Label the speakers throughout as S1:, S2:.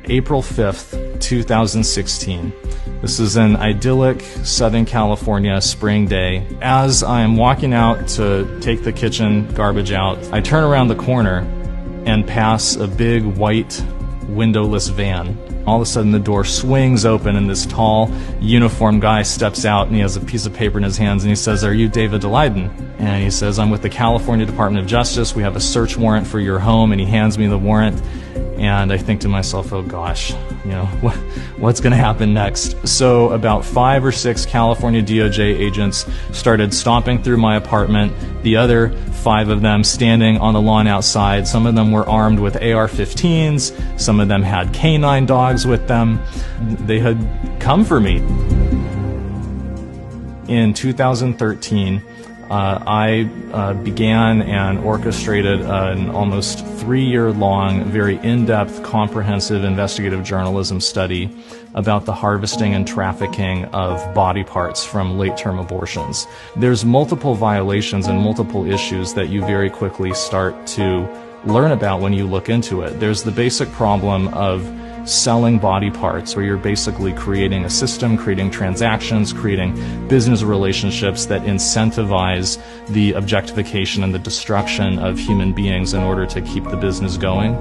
S1: April 5th, 2016. This is an idyllic Southern California spring day. As I'm walking out to take the kitchen garbage out, I turn around the corner and pass a big white windowless van. All of a sudden the door swings open and this tall, uniformed guy steps out and he has a piece of paper in his hands and he says, "Are you David Daleiden?" And he says, "I'm with the California Department of Justice. We have a search warrant for your home." And he hands me the warrant. And I think to myself, oh gosh, what's going to happen next? So about 5 or 6 California DOJ agents started stomping through my apartment, the other 5 of them standing on the lawn outside. Some of them were armed with AR-15s, some of them had canine dogs with them. They had come for me. In 2013, I began and orchestrated an almost 3-year-long, very in-depth, comprehensive investigative journalism study about the harvesting and trafficking of body parts from late-term abortions. There's multiple violations and multiple issues that you very quickly start to learn about when you look into it. There's the basic problem of selling body parts, where you're basically creating a system, creating transactions, creating business relationships that incentivize the objectification and the destruction of human beings in order to keep the business going.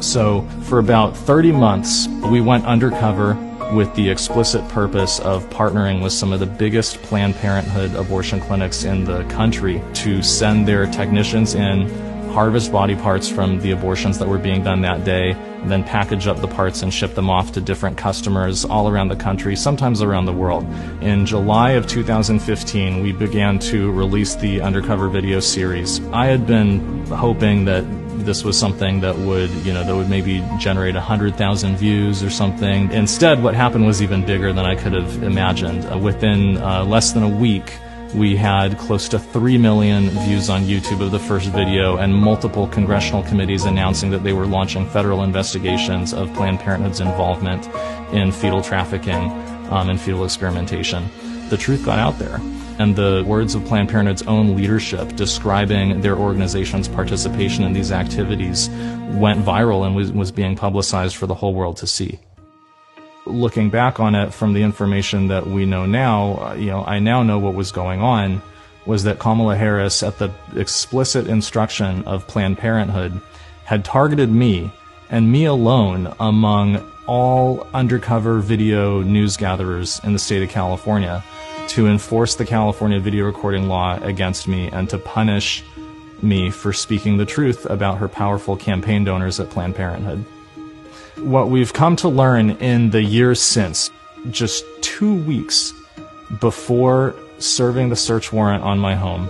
S1: So for about 30 months, we went undercover with the explicit purpose of partnering with some of the biggest Planned Parenthood abortion clinics in the country to send their technicians in, harvest body parts from the abortions that were being done that day, and then package up the parts and ship them off to different customers all around the country, sometimes around the world. In July of 2015, we began to release the Undercover video series. I had been hoping that this was something that would, that would maybe generate 100,000 views or something. Instead, what happened was even bigger than I could have imagined. Within less than a week, we had close to 3 million views on YouTube of the first video, and multiple congressional committees announcing that they were launching federal investigations of Planned Parenthood's involvement in fetal trafficking and fetal experimentation. The truth got out there, and the words of Planned Parenthood's own leadership describing their organization's participation in these activities went viral and was being publicized for the whole world to see. Looking back on it from the information that we know now, I now know what was going on was that Kamala Harris, at the explicit instruction of Planned Parenthood, had targeted me, and me alone, among all undercover video news gatherers in the state of California, to enforce the California video recording law against me and to punish me for speaking the truth about her powerful campaign donors at Planned Parenthood. What we've come to learn in the years since, just 2 weeks before serving the search warrant on my home,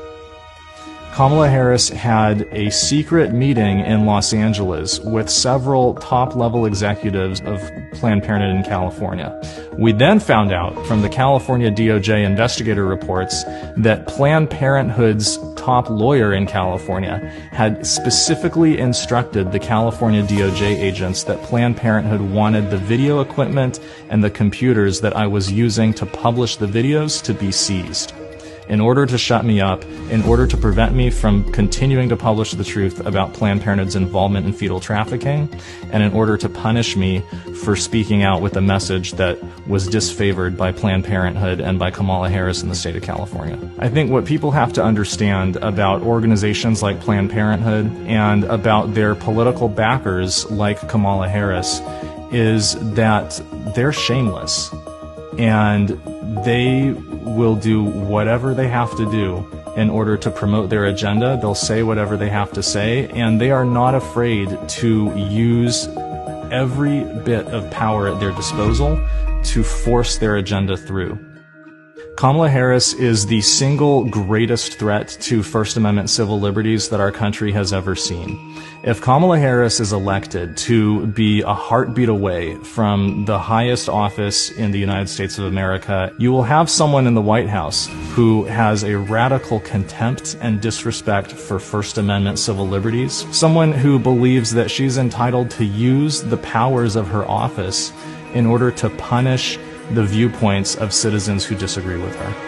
S1: Kamala Harris had a secret meeting in Los Angeles with several top-level executives of Planned Parenthood in California. We then found out from the California DOJ investigator reports that Planned Parenthood's top lawyer in California had specifically instructed the California DOJ agents that Planned Parenthood wanted the video equipment and the computers that I was using to publish the videos to be seized, in order to shut me up, in order to prevent me from continuing to publish the truth about Planned Parenthood's involvement in fetal trafficking, and in order to punish me for speaking out with a message that was disfavored by Planned Parenthood and by Kamala Harris in the state of California. I think what people have to understand about organizations like Planned Parenthood and about their political backers like Kamala Harris is that they're shameless, and they will do whatever they have to do in order to promote their agenda. They'll say whatever they have to say, and they are not afraid to use every bit of power at their disposal to force their agenda through. Kamala Harris is the single greatest threat to First Amendment civil liberties that our country has ever seen. If Kamala Harris is elected to be a heartbeat away from the highest office in the United States of America, you will have someone in the White House who has a radical contempt and disrespect for First Amendment civil liberties, someone who believes that she's entitled to use the powers of her office in order to punish the viewpoints of citizens who disagree with her.